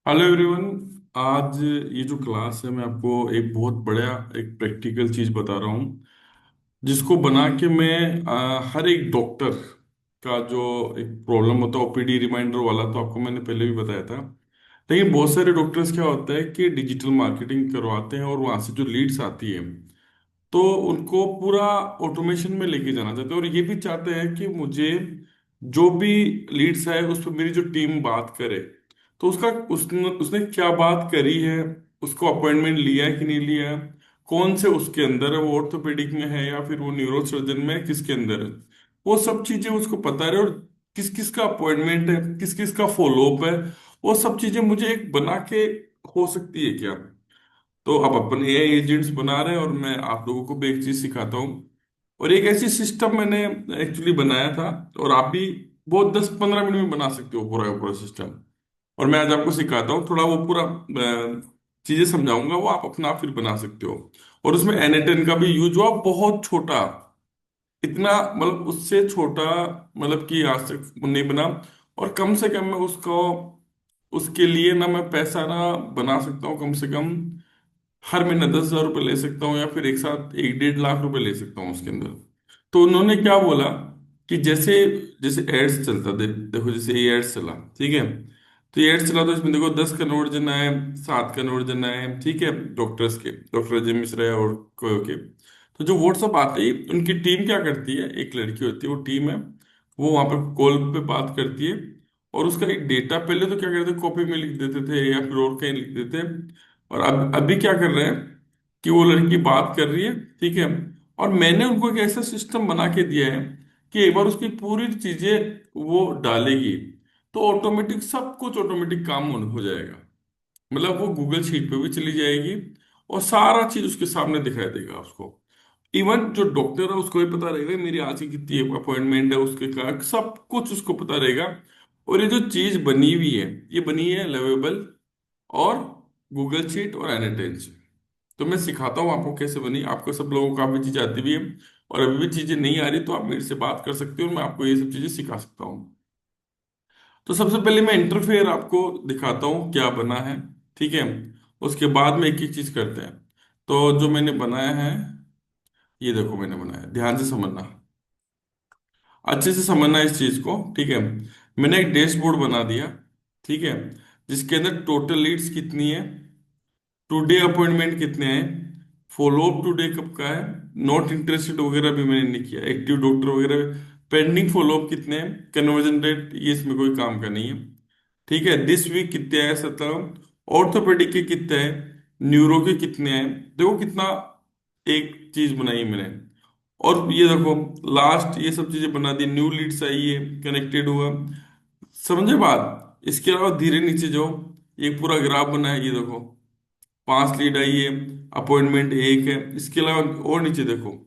Hello everyone. आज ये जो क्लास है मैं आपको एक बहुत बड़ा एक प्रैक्टिकल चीज बता रहा हूँ जिसको बना के मैं हर एक डॉक्टर का जो एक प्रॉब्लम होता है ओपीडी रिमाइंडर वाला, तो आपको मैंने पहले भी बताया था। लेकिन बहुत सारे डॉक्टर्स क्या होता है कि डिजिटल मार्केटिंग करवाते हैं और वहां से जो लीड्स आती है तो उनको पूरा ऑटोमेशन में लेके जाना चाहते हैं, और ये भी चाहते हैं कि मुझे जो भी लीड्स आए उस पर मेरी जो टीम बात करे। तो उसने क्या बात करी है, उसको अपॉइंटमेंट लिया है कि नहीं लिया है, कौन से उसके अंदर है, वो ऑर्थोपेडिक में है या फिर वो न्यूरो सर्जन में है, किसके अंदर है, वो सब चीजें उसको पता रहे। और किस किस का अपॉइंटमेंट है, किस किस का फॉलोअप है, वो सब चीजें मुझे एक बना के हो सकती है क्या। तो अब अपन एआई एजेंट्स बना रहे हैं और मैं आप लोगों को भी एक चीज सिखाता हूँ। और एक ऐसी सिस्टम मैंने एक्चुअली बनाया था, और आप भी बहुत 10-15 मिनट में बना सकते हो पूरा का पूरा सिस्टम। और मैं आज आपको सिखाता हूँ, थोड़ा वो पूरा चीजें समझाऊंगा, वो आप अपना आप फिर बना सकते हो। और उसमें एन का भी यूज हुआ, बहुत छोटा, इतना मतलब उससे छोटा, मतलब कि आज तक नहीं बना। और कम से कम मैं उसको उसके लिए ना मैं पैसा ना बना सकता हूँ, कम से कम हर महीने 10,000 रुपये ले सकता हूँ, या फिर एक साथ 1-1.5 लाख रुपए ले सकता हूँ उसके अंदर। तो उन्होंने क्या बोला कि जैसे जैसे एड्स चलता देखो, जैसे ये एड्स चला, ठीक है। तो ये एड्स चला तो इसमें देखो 10 कन्वर्जन आए, 7 कन्वर्जन आए, ठीक है, डॉक्टर्स के, डॉक्टर अजय मिश्रा और को के। तो जो व्हाट्सअप आते ही उनकी टीम क्या करती है, एक लड़की होती है, वो टीम है, वो वहां पर कॉल पे बात करती है। और उसका एक डेटा पहले तो क्या करते थे, कॉपी में लिख देते थे या फिर और कहीं लिख देते। और अब अभी क्या कर रहे हैं कि वो लड़की बात कर रही है, ठीक है, और मैंने उनको एक ऐसा सिस्टम बना के दिया है कि एक बार उसकी पूरी चीजें वो डालेगी तो ऑटोमेटिक सब कुछ ऑटोमेटिक काम हो जाएगा। मतलब वो गूगल शीट पे भी चली जाएगी और सारा चीज उसके सामने दिखाई देगा उसको। इवन जो डॉक्टर है उसको भी पता रहेगा मेरी आज की कितनी अपॉइंटमेंट है, उसके का सब कुछ उसको पता रहेगा। और ये जो चीज बनी हुई है, ये बनी है लवेबल और गूगल शीट और एनाटेंस। तो मैं सिखाता हूँ आपको कैसे बनी, आपको सब लोगों को काफी चीजें आती भी है। और अभी भी चीजें नहीं आ रही तो आप मेरे से बात कर सकते हो, मैं आपको ये सब चीजें सिखा सकता हूँ। तो सबसे पहले मैं इंटरफेयर आपको दिखाता हूँ क्या बना है, ठीक है। उसके बाद में एक एक चीज करते हैं। तो जो मैंने बनाया है, ये देखो मैंने बनाया, ध्यान से समझना, अच्छे से समझना इस चीज को, ठीक है। मैंने एक डैशबोर्ड बना दिया, ठीक है, जिसके अंदर टोटल लीड्स कितनी है, टुडे अपॉइंटमेंट कितने हैं, फॉलो अप टुडे कब का है, नॉट इंटरेस्टेड वगैरह भी मैंने नहीं किया, एक्टिव डॉक्टर वगैरह, पेंडिंग फॉलो अप कितने हैं, कन्वर्जन रेट ये इसमें कोई काम का नहीं है, ठीक है। दिस वीक कितने हैं 17, ऑर्थोपेडिक के कितने हैं, न्यूरो के कितने हैं, देखो कितना एक चीज बनाई है मैंने। और ये देखो लास्ट ये सब चीजें बना दी, न्यू लीड्स आई है, कनेक्टेड हुआ, समझे बात। इसके अलावा धीरे नीचे जाओ, एक पूरा ग्राफ बना है, ये देखो 5 लीड आई है, अपॉइंटमेंट एक है। इसके अलावा और नीचे देखो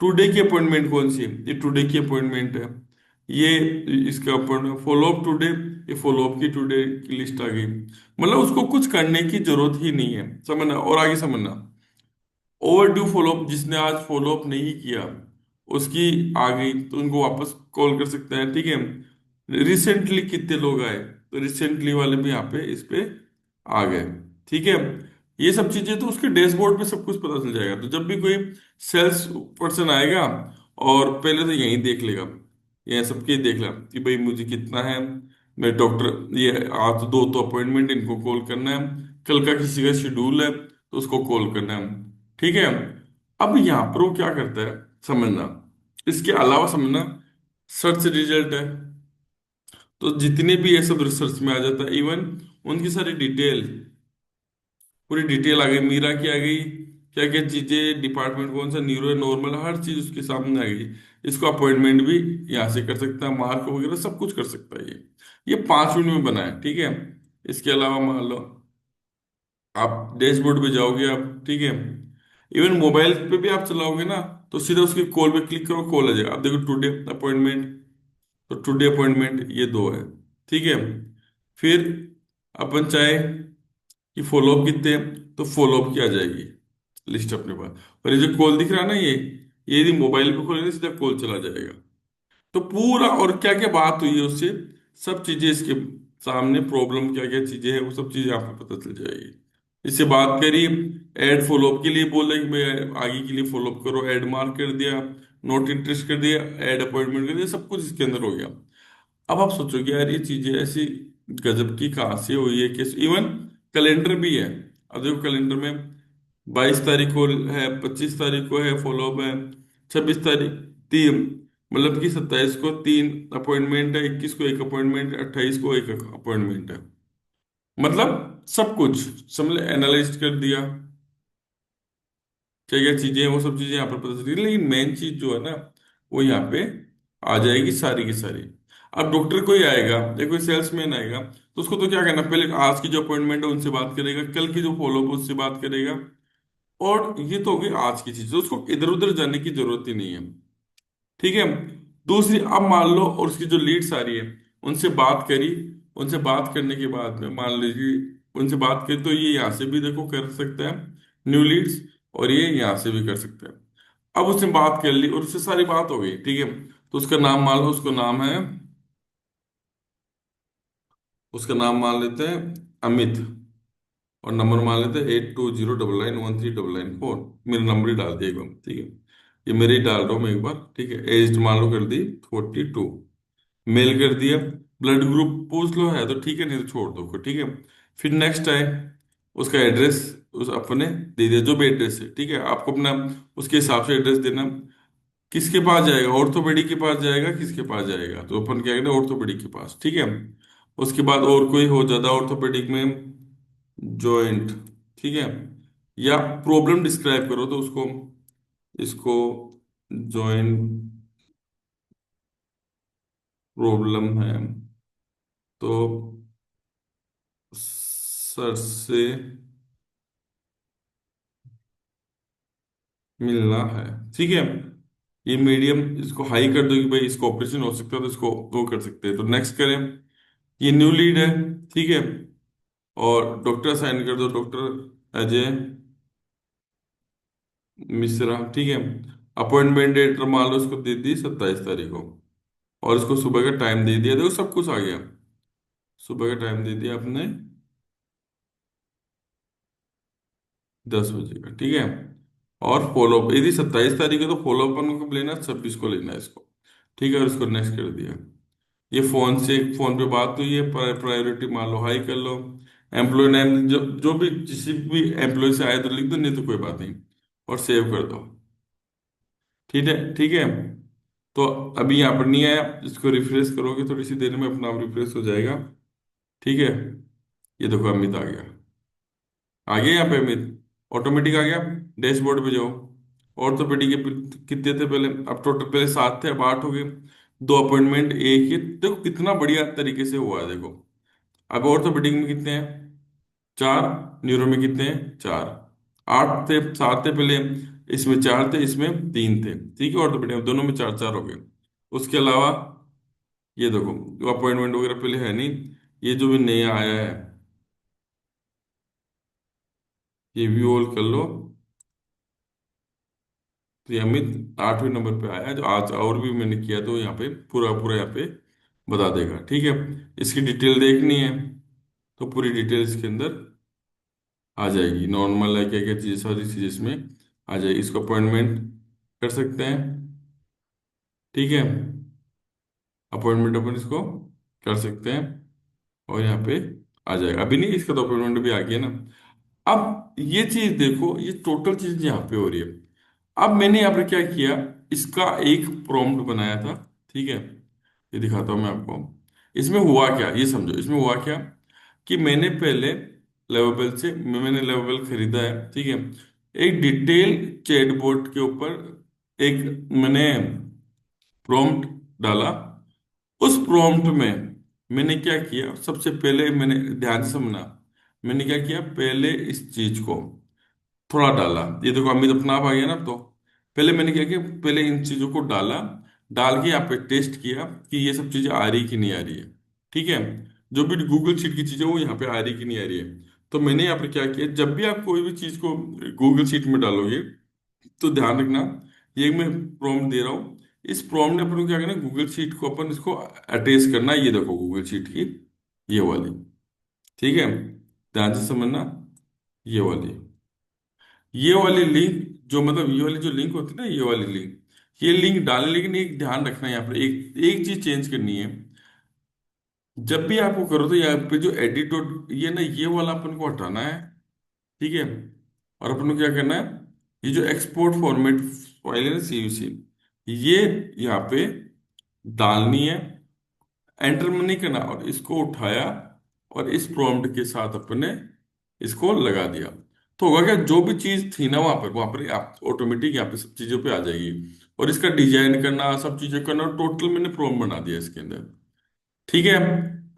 टुडे की अपॉइंटमेंट कौन सी है, ये टुडे की अपॉइंटमेंट है, ये इसका अपॉइंटमेंट फॉलो अप टुडे, ये फॉलो अप की टुडे की लिस्ट आ गई। मतलब उसको कुछ करने की जरूरत ही नहीं है, समझना और आगे समझना। ओवर ड्यू फॉलोअप, जिसने आज फॉलोअप नहीं किया उसकी आ गई तो उनको वापस कॉल कर सकते हैं, ठीक है। रिसेंटली कितने लोग आए, तो रिसेंटली वाले भी यहाँ पे इस पे आ गए, ठीक है। ये सब चीजें तो उसके डैशबोर्ड पे सब कुछ पता चल जाएगा। तो जब भी कोई सेल्स पर्सन आएगा और पहले तो यही देख लेगा, ये सबके देख लेगा कि भाई मुझे कितना है, मेरे डॉक्टर ये आज तो 2 तो अपॉइंटमेंट, इनको कॉल करना है, कल का किसी का शेड्यूल है तो उसको कॉल करना है, ठीक है। अब यहां पर वो क्या करता है समझना, इसके अलावा समझना, सर्च रिजल्ट है, तो जितने भी ये सब रिसर्च में आ जाता है, इवन उनकी सारी डिटेल, पूरी डिटेल आ गई, मीरा की आ गई, क्या क्या चीजें, डिपार्टमेंट कौन सा, न्यूरो नॉर्मल, हर चीज उसके सामने आ गई। इसको अपॉइंटमेंट भी यहाँ से कर सकता है, मार्क वगैरह सब कुछ कर सकता है ये 5 मिनट में बना है, ठीक है। इसके अलावा मान लो आप डैशबोर्ड पे जाओगे आप, ठीक है, इवन मोबाइल पे भी आप चलाओगे ना, तो सीधा उसके कॉल पे क्लिक करो, कॉल आ जाएगा। आप देखो टुडे अपॉइंटमेंट, तो टुडे अपॉइंटमेंट ये दो है, ठीक है। फिर अपन चाहे कि फॉलोअप कितने हैं, तो फॉलोअप की आ जाएगी लिस्ट अपने पास। और ये जो कॉल दिख रहा है ना, ये यदि मोबाइल पे खोलेंगे सीधा कॉल चला जाएगा। तो पूरा और क्या क्या बात हुई है उससे, सब चीजें इसके सामने प्रॉब्लम क्या क्या चीजें हैं वो सब चीजें आपको पता चल जाएगी। इससे बात करी, ऐड फॉलोअप के लिए बोला कि भाई आगे के लिए फॉलोअप करो, ऐड मार्क कर दिया, नोट इंटरेस्ट कर दिया, ऐड अपॉइंटमेंट कर दिया, सब कुछ इसके अंदर हो गया। अब आप सोचोगे यार ये चीजें ऐसी गजब की कहाँ से हुई है, कैसे, इवन कैलेंडर भी है। अब देखो कैलेंडर में 22 तारीख को है, 25 तारीख को है फॉलोअप है, 26 तारीख तीन, मतलब कि 27 को 3 अपॉइंटमेंट है, 21 को एक अपॉइंटमेंट है, 28 को एक अपॉइंटमेंट है। मतलब सब कुछ समझ एनालाइज कर दिया, क्या क्या चीजें हैं वो सब चीजें यहाँ पर पता चली। लेकिन मेन चीज जो है ना, वो यहाँ पे आ जाएगी सारी की सारी। अब डॉक्टर कोई आएगा या कोई सेल्समैन आएगा तो उसको तो क्या करना, पहले आज की जो अपॉइंटमेंट है उनसे बात करेगा, कल की जो फॉलोअप उससे बात करेगा। और ये तो हो गई आज की चीज, तो उसको इधर उधर जाने की जरूरत ही नहीं है। ठीक है। दूसरी, अब मान लो और उसकी जो लीड्स आ रही है उनसे बात करी, उनसे बात करने के बाद में मान लीजिए उनसे बात करी तो ये यहाँ से भी देखो कर सकता है न्यू लीड्स, और ये यहाँ से भी कर सकता है। अब उसने बात कर ली और उससे सारी बात हो गई, ठीक है। तो उसका नाम मान लो, उसका नाम है, उसका नाम मान लेते हैं अमित, और नंबर मान लेते हैं 8209913914। मेरा नंबर ही डाल दिया एक बार, ठीक है। ये मेरे ही डाल रहा हूँ मैं एक बार, ठीक है। एज मान लो कर दी 42, मेल कर दिया, ब्लड ग्रुप पूछ लो है तो ठीक है, नहीं तो छोड़ दो, ठीक है। फिर नेक्स्ट है उसका एड्रेस, उस अपने दे दिया जो भी एड्रेस है, ठीक है। आपको अपना उसके हिसाब से एड्रेस देना। किसके पास जाएगा, ऑर्थोपेडिक के पास जाएगा, किसके पास जाएगा, तो अपन क्या करें ऑर्थोपेडिक के पास, ठीक है। उसके बाद और कोई हो ज्यादा ऑर्थोपेडिक में, जॉइंट, ठीक है। या प्रॉब्लम डिस्क्राइब करो तो उसको, इसको जॉइंट प्रॉब्लम है तो सर से मिलना है, ठीक है। ये मीडियम, इसको हाई कर दो कि भाई इसको ऑपरेशन हो सकता है तो इसको वो कर सकते हैं, तो नेक्स्ट करें। ये न्यू लीड है, ठीक है। और डॉक्टर साइन कर दो, डॉक्टर अजय मिश्रा, ठीक है। अपॉइंटमेंट डेट मान लो उसको दे दी 27 तारीख को, और इसको सुबह का टाइम दे दिया, देखो सब कुछ आ गया। सुबह का टाइम दे दिया आपने 10 बजे का, ठीक है। और फॉलोअप यदि 27 तारीख है तो फॉलोअप अपन को कब लेना है, 26 को लेना है इसको, ठीक है। और इसको नेक्स्ट कर दिया। ये फोन से, फोन पे बात हुई है, प्रायोरिटी मान लो हाई कर लो। एम्प्लॉय नेम जो जो भी किसी भी एम्प्लॉय से आए तो लिख दो, नहीं तो कोई बात नहीं, और सेव कर दो, ठीक है, ठीक है। तो अभी यहाँ पर नहीं आया, इसको रिफ्रेश करोगे थोड़ी सी देर में अपना आप रिफ्रेश हो जाएगा, ठीक है। ये देखो अमित आ गया, आ गया यहाँ पे अमित, ऑटोमेटिक आ गया। डैशबोर्ड पे जाओ, ऑर्थोपेडिक के कितने थे पहले, अब टोटल पहले 7 थे अब 8 हो गए, 2 अपॉइंटमेंट एक ही, देखो कितना बढ़िया तरीके से हुआ है, देखो। अब ऑर्थोपेडिक में कितने हैं, 4, न्यूरो में कितने हैं, 4। 8 थे, 7 थे पहले, इसमें 4 थे, इसमें 3 थे, ठीक है। ऑर्थोपेडिक में दोनों में 4 4 हो गए। उसके अलावा ये देखो अपॉइंटमेंट वगैरह पहले है नहीं, ये जो भी नया आया है ये भी ऑल कर लो। तो ये अमित 8वें नंबर पे आया है, जो आज और भी मैंने किया तो यहाँ पे पूरा पूरा यहाँ पे बता देगा, ठीक है। इसकी डिटेल देखनी है तो पूरी डिटेल इसके अंदर आ जाएगी, नॉर्मल है क्या क्या चीज़, सारी चीज़ इसमें आ जाएगी। इसको अपॉइंटमेंट कर सकते हैं, ठीक है। अपॉइंटमेंट अपन इसको कर सकते हैं, और यहाँ पे आ जाएगा। अभी नहीं, इसका तो अपॉइंटमेंट भी आ गया ना। अब ये चीज देखो, ये टोटल चीज यहाँ पे हो रही है। अब मैंने यहाँ पे क्या किया, इसका एक प्रॉम्प्ट बनाया था, ठीक है। ये दिखाता हूँ मैं आपको। इसमें हुआ क्या ये समझो, इसमें हुआ क्या कि मैंने पहले लेवल से, मैंने लेवल खरीदा है, ठीक है। एक डिटेल चैटबॉट के ऊपर एक मैंने प्रॉम्प्ट डाला। उस प्रॉम्प्ट में मैंने क्या किया, सबसे पहले मैंने ध्यान से सुनना, मैंने क्या किया, पहले इस चीज को थोड़ा डाला, ये देखो अमित अपना आप आ गया ना। तो पहले मैंने क्या किया, पहले इन चीजों को डाला, डाल के यहाँ पे टेस्ट किया कि ये सब चीजें आ रही कि नहीं आ रही है, ठीक है। जो भी गूगल शीट की चीजें वो यहाँ पे आ रही कि नहीं आ रही है। तो मैंने यहाँ पे क्या किया, जब भी आप कोई भी चीज को गूगल शीट में डालोगे तो ध्यान रखना, ये मैं प्रॉम्प्ट दे रहा हूँ, इस प्रॉम्प्ट ने अपन को क्या करना, गूगल शीट को अपन इसको अटैच करना है, ये देखो गूगल शीट की ये वाली, ठीक है, ध्यान से समझना। ये वाली, ये वाली लिंक, जो मतलब ये वाली जो लिंक होती है ना, ये वाली लिंक, ये लिंक डालने, लेकिन एक ध्यान रखना है यहाँ पर, एक एक चीज चेंज करनी है। जब भी आपको करो तो यहाँ पे जो एडिट डॉट ये ना, ये वाला अपन को हटाना है, ठीक है। और अपन को क्या करना है, ये जो एक्सपोर्ट फॉर्मेट फाइल है ना, CVC, ये यहाँ पे डालनी है, एंटर में नहीं करना, और इसको उठाया और इस प्रॉम्प्ट के साथ अपने इसको लगा दिया, तो होगा क्या, जो भी चीज थी ना वहां पर आप ऑटोमेटिक यहाँ पे सब चीजों पे आ जाएगी। और इसका डिजाइन करना, सब चीजें करना, टोटल मैंने प्रॉम्प्ट बना दिया इसके अंदर, ठीक है।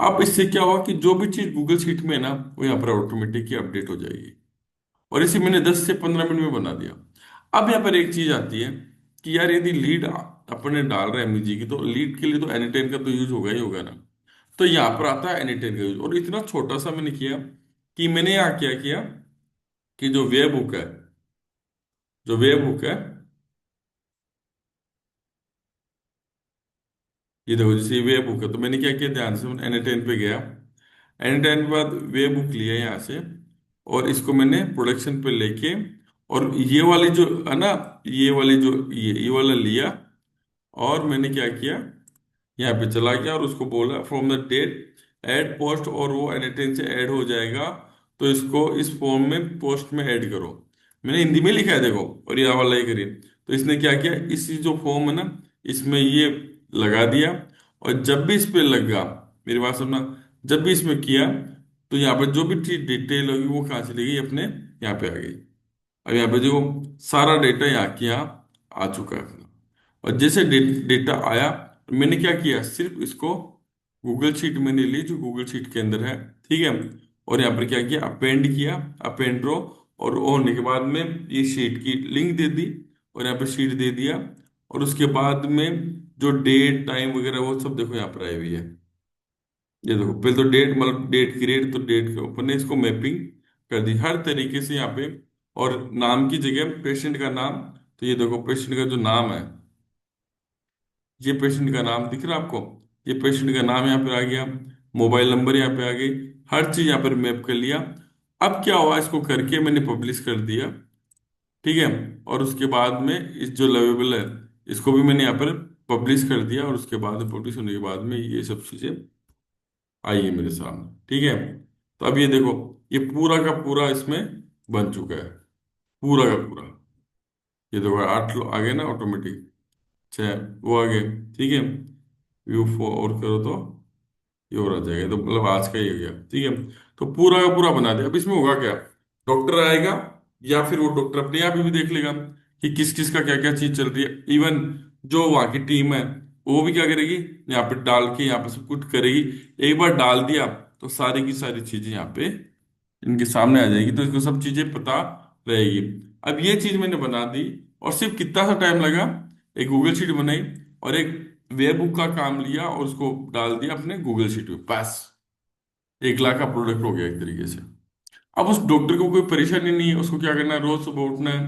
अब इससे क्या हुआ कि जो भी चीज गूगल शीट में है ना, वो यहाँ पर ऑटोमेटिक अपडेट हो जाएगी। और इसे मैंने 10 से 15 मिनट में बना दिया। अब यहाँ पर एक चीज आती है कि यार यदि लीड अपने डाल रहे हैं MVG की, तो लीड के लिए तो एनीटेन का तो यूज होगा ही होगा ना। तो यहाँ पर आता है एनीटेन का यूज, और इतना छोटा सा मैंने किया कि मैंने यहाँ क्या किया कि जो वेब हुक है, जो वेब हुक है, ये देखो जैसे वेब हुक है, तो मैंने क्या किया, ध्यान से एनीटेन पे गया, एनीटेन के बाद वेब हुक लिया यहाँ से, और इसको मैंने प्रोडक्शन पे लेके, और ये वाली जो है ना, ये वाली जो ये वाला लिया, और मैंने क्या किया, यहाँ पे चला गया और उसको बोला from the date add post, और वो एनीटेन से ऐड हो जाएगा, तो इसको इस फॉर्म में पोस्ट में ऐड करो। मैंने हिंदी में लिखा है देखो, और ये वाला ही करिए। तो इसने क्या किया, इसी जो फॉर्म है ना, इसमें ये लगा दिया, और जब भी इस पे लगा, मेरी बात सुनना, जब भी इसमें किया, तो यहाँ पे जो भी चीज डिटेल होगी वो कहाँ चली गई, अपने यहाँ पे आ गई। अब यहाँ पे जो सारा डेटा यहाँ के यहाँ आ चुका है अपना। और जैसे डेटा आया, मैंने क्या किया, सिर्फ इसको गूगल शीट मैंने ली जो गूगल शीट के अंदर है, ठीक है। और यहाँ पर क्या किया, अपेंड किया, अपेंड रो, और वो होने के बाद में ये शीट की लिंक दे दी, और यहाँ पे शीट दे दिया। और उसके बाद में जो डेट टाइम वगैरह वो सब देखो यहाँ पर आई हुई है। ये देखो, पहले तो डेट, मतलब डेट क्रिएट, तो डेट के ऊपर ने इसको मैपिंग कर दी हर तरीके से यहाँ पे। और नाम की जगह पेशेंट का नाम, तो ये देखो पेशेंट का जो नाम है, ये पेशेंट का नाम दिख रहा है आपको, ये पेशेंट का नाम यहाँ पे आ गया, मोबाइल नंबर यहाँ पे आ गई, हर चीज यहाँ पर मैप कर लिया। अब क्या हुआ, इसको करके मैंने पब्लिश कर दिया, ठीक है। और उसके बाद में इस जो लवेबल है, इसको भी मैंने यहाँ पर पब्लिश कर दिया, और उसके बाद पब्लिश होने के बाद में ये सब चीजें आई है मेरे सामने, ठीक है। तो अब ये देखो, ये पूरा का पूरा इसमें बन चुका है, पूरा का पूरा। ये देखो 8 आ गए ना ऑटोमेटिक, 6 वो आ गए, ठीक है। व्यू और करो तो ये और आ जाएगा, तो मतलब आज का ही हो गया, ठीक है। तो पूरा का पूरा बना दिया। अब इसमें होगा क्या, डॉक्टर आएगा, या फिर वो डॉक्टर अपने आप ही भी देख लेगा कि किस किस का क्या क्या चीज चल रही है। इवन जो वहाँ की टीम है, वो भी क्या करेगी, यहाँ पे डाल के यहाँ पे सब कुछ करेगी। एक बार डाल दिया तो सारी की सारी चीजें यहाँ पे इनके सामने आ जाएगी, तो इसको सब चीजें पता रहेगी। अब ये चीज मैंने बना दी, और सिर्फ कितना सा टाइम लगा, एक गूगल शीट बनाई, और एक वेब बुक का काम लिया, और उसको डाल दिया अपने गूगल शीट में, बस 1 लाख का प्रोडक्ट हो गया एक तरीके से। अब उस डॉक्टर को कोई परेशानी नहीं है, उसको क्या करना है, रोज सुबह उठना है,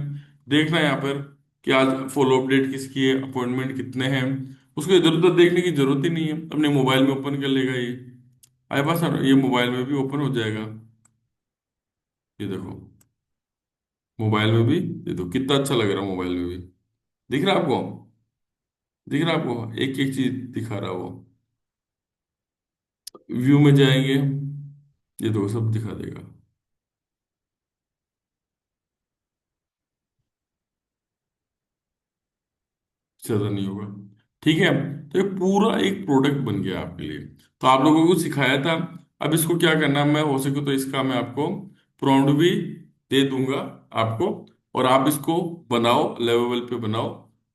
देखना है यहाँ पर कि आज फॉलो अपडेट किसकी है, अपॉइंटमेंट कितने हैं। उसको इधर उधर देखने की जरूरत ही नहीं है, अपने मोबाइल में ओपन कर लेगा ये, आए पास ये मोबाइल में भी ओपन हो जाएगा। ये देखो, मोबाइल में भी, ये तो कितना अच्छा लग रहा है, मोबाइल में भी दिख रहा है आपको, दिख रहा है आपको, एक एक चीज दिखा रहा है वो। व्यू में जाएंगे, ये तो सब दिखा देगा, ज्यादा नहीं होगा, ठीक है। तो ये पूरा एक प्रोडक्ट बन गया आपके लिए। तो आप लोगों को सिखाया था। अब इसको क्या करना है, मैं हो सके तो इसका मैं आपको प्रॉम्प्ट भी दे दूंगा आपको, और आप इसको बनाओ, लेवल पे बनाओ,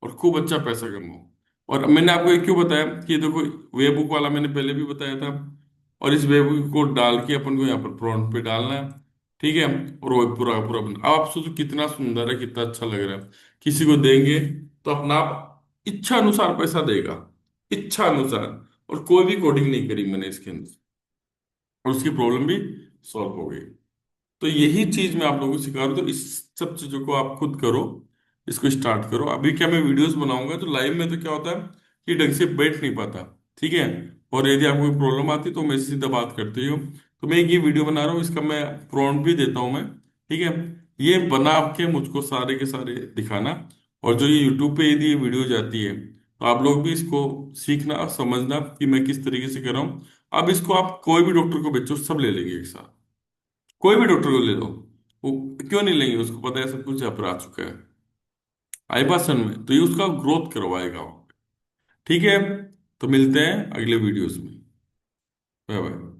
और खूब अच्छा पैसा कमाओ। और मैंने आपको एक क्यों बताया कि देखो, वेब बुक वाला मैंने पहले भी बताया था, और इस वेब बुक को डाल के अपन को यहाँ पर प्रॉम्प्ट पे डालना है, ठीक है। और वो पूरा पूरा बना, अब आप सोचो कितना सुंदर है, कितना अच्छा लग रहा है। किसी को देंगे तो अपना आप इच्छा अनुसार पैसा देगा, इच्छा अनुसार। और कोई भी कोडिंग नहीं करी मैंने इसके अंदर, और उसकी प्रॉब्लम भी सॉल्व हो गई। तो यही चीज मैं आप लोगों को सिखा रहा हूं, तो इस सब चीजों को आप खुद करो, इसको स्टार्ट करो। अभी क्या मैं वीडियोस बनाऊंगा, तो लाइव में तो क्या होता है कि ढंग से बैठ नहीं पाता, ठीक है। और यदि आपको कोई प्रॉब्लम आती है तो मेरे से सीधा बात करते हो। तो मैं एक ये वीडियो बना रहा हूँ, इसका मैं प्रॉम्प्ट भी देता हूँ मैं, ठीक है। ये बना के मुझको सारे के सारे दिखाना। और जो ये यूट्यूब पे यदि ये वीडियो जाती है तो आप लोग भी इसको सीखना और समझना कि मैं किस तरीके से कर रहा हूँ। अब इसको आप कोई भी डॉक्टर को बेचो, सब ले लेंगे एक साथ। कोई भी डॉक्टर को ले लो, वो क्यों नहीं लेंगे, उसको पता है सब कुछ यहाँ पर आ चुका है आईपासन में, तो ये उसका ग्रोथ करवाएगा। ठीक है, तो मिलते हैं अगले वीडियोस में। Bye bye.